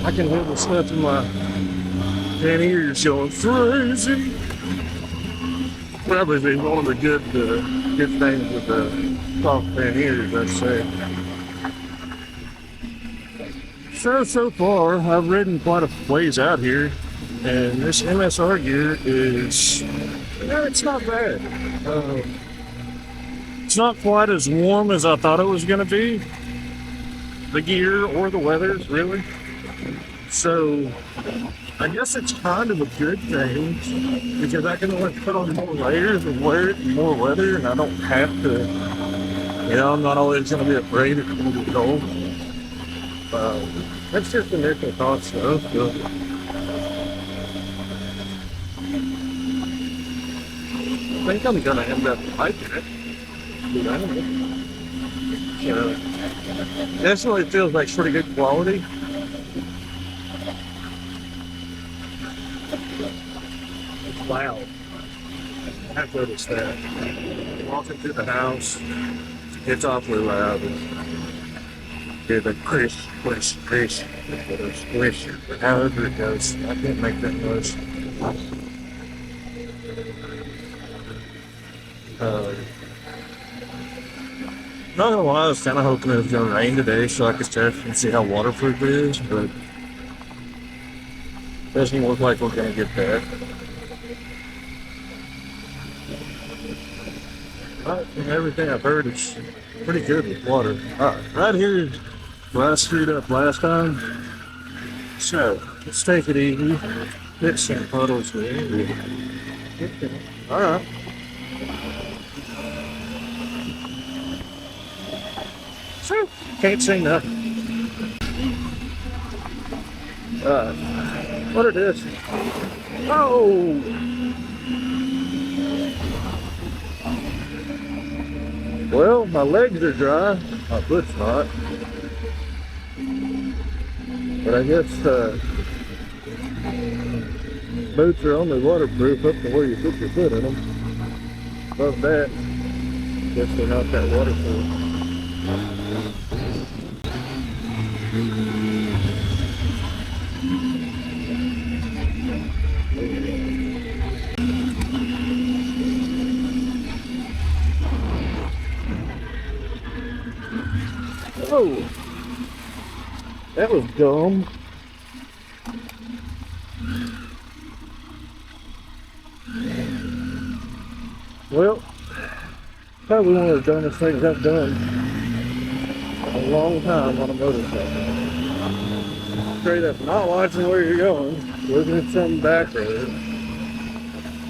I can hear the stuff in my ears going crazy. Probably be one of the good things with the soft fan ears, I'd say. So far, I've ridden quite a ways out here, and this MSR gear is, it's not bad. It's not quite as warm as I thought it was going to be, the gear or the weather, really. So, I guess it's kind of a good thing, because I can only put on more layers and wear it in more weather, and I don't have to, I'm not always going to be afraid it's going to be cold. That's just initial thoughts, though. So. I think I'm going to end up liking it. Definitely feels like pretty good quality. It's loud. I've noticed that. Walking through the house, it's awfully loud. Hear the crish, crish, crish, or squish, or however it goes. I can't make that noise. Not gonna lie, I was kind of hoping it was gonna rain today so I could test and see how waterproof it is, but it doesn't look like we're gonna get that. But from everything I've heard, it's pretty good with water. Alright, right here is where I screwed up last time. So, let's take it easy. Hit some puddles there. Alright. So, can't say nothing. What it is? Oh! Well, my legs are dry. My foot's not. But I guess boots are only waterproof up to where you put your foot in them. Above that, I guess they're not that waterproof. Oh, that was dumb. Well, probably one of the dumbest things I've done in a long time on a motorcycle. Straight up not watching where you're going, looking at something back road,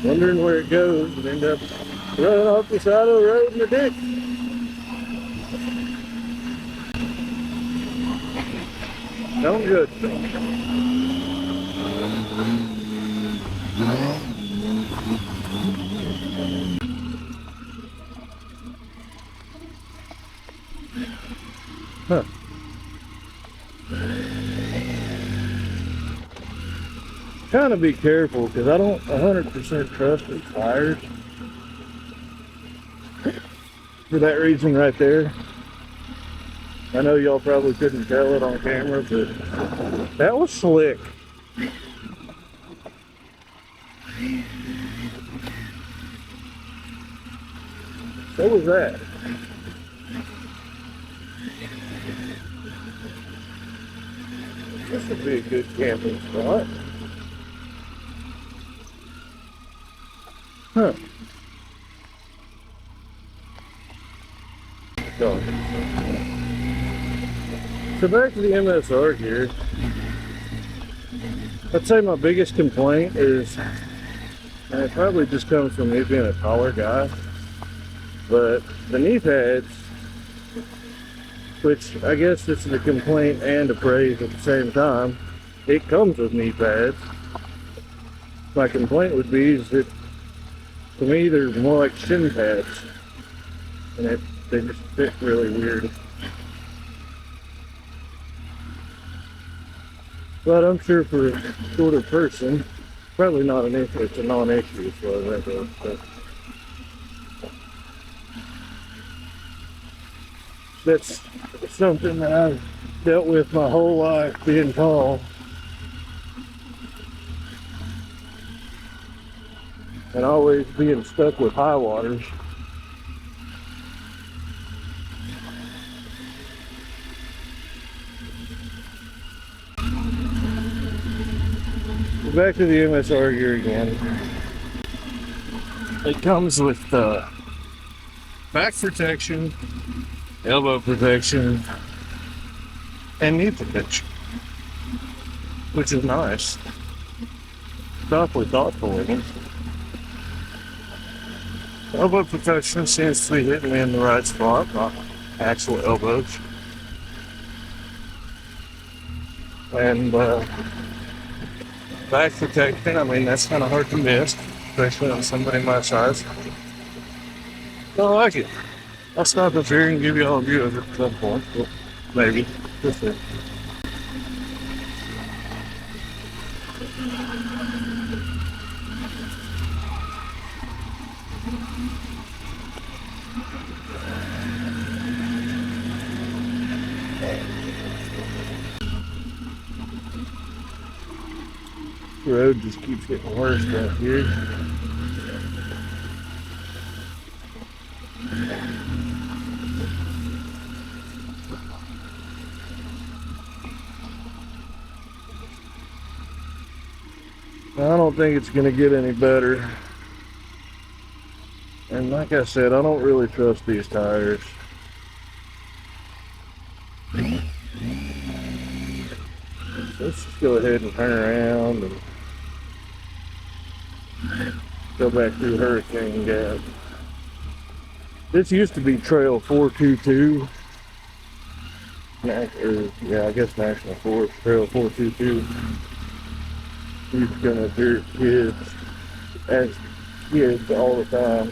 wondering where it goes, and end up running off the side of the road in the ditch. Sounds good. Huh. Kind of be careful because I don't 100% trust the tires. For that reason right there. I know y'all probably couldn't tell it on camera, but that was slick. What was that? This would be a good camping spot. Huh. So back to the MSR gear. I'd say my biggest complaint is, and it probably just comes from me being a taller guy, but the knee pads, which I guess this is a complaint and a praise at the same time, it comes with knee pads. My complaint would be is that to me they're more like shin pads, and they just fit really weird. But I'm sure for a shorter person, probably not an issue. It's a non-issue as far as that goes. But that's something that I've dealt with my whole life, being tall. and always being stuck with high waters. Back to the MSR gear again. It comes with back protection, elbow protection, and knee protection, which is nice. Awfully thoughtful of it. Elbow protection seems to be hitting me in the right spot, my actual elbows. And back protection, I mean, that's kind of hard to miss, especially on somebody my size. I like it. I'll stop up here and give you all a view of it at some point. Well, maybe. We'll see. The road just keeps getting worse out here. I don't think it's going to get any better. And like I said, I don't really trust these tires. Let's just go ahead and turn around and go back through Hurricane Gap. This used to be Trail 422. I guess National Forest, Trail 422. Used to come up here as kids all the time.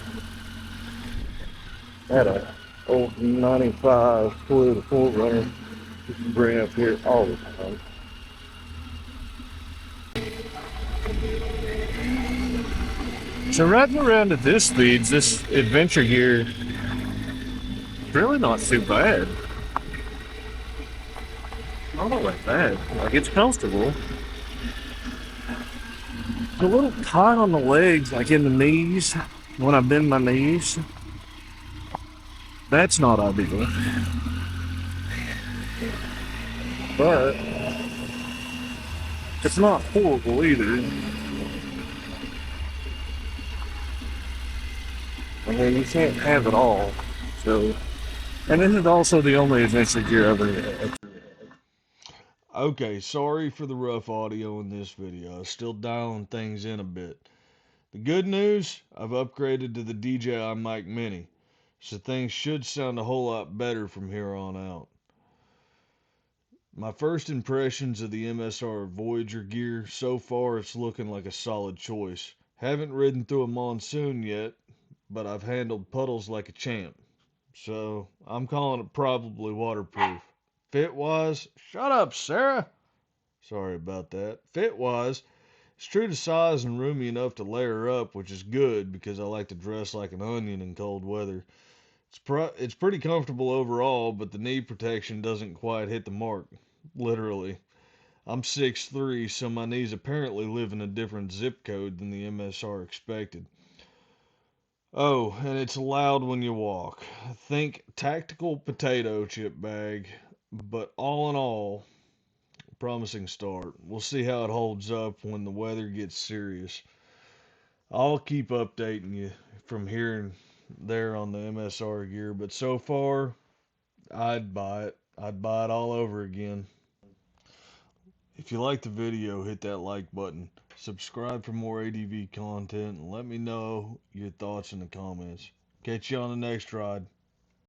Had a old 95 Toyota 4Runner. Used to bring up here all the time. So riding around at this speed, this adventure gear, really not too bad. Not all that bad. Like, it's comfortable. It's a little tight on the legs, like in the knees, when I bend my knees. That's not ideal. But it's not horrible either. I mean, you can't have it all. So, and this is also the only adventure gear I've ever had. Okay, sorry for the rough audio in this video. I'm still dialing things in a bit. The good news, I've upgraded to the DJI Mic Mini, so things should sound a whole lot better from here on out. My first impressions of the MSR Voyager gear, so far it's looking like a solid choice. Haven't ridden through a monsoon yet, but I've handled puddles like a champ. So I'm calling it probably waterproof. Fit wise, shut up, Sarah. Sorry about that. Fit wise, it's true to size and roomy enough to layer up, which is good because I like to dress like an onion in cold weather. It's pretty comfortable overall, but the knee protection doesn't quite hit the mark. Literally. I'm 6'3", so my knees apparently live in a different zip code than the MSR expected. Oh, and it's loud when you walk. Think tactical potato chip bag, but all in all, promising start. We'll see how it holds up when the weather gets serious. I'll keep updating you from here and there on the MSR gear, but so far, I'd buy it. I'd buy it all over again. If you liked the video, hit that like button. Subscribe for more ADV content and let me know your thoughts in the comments. Catch you on the next ride.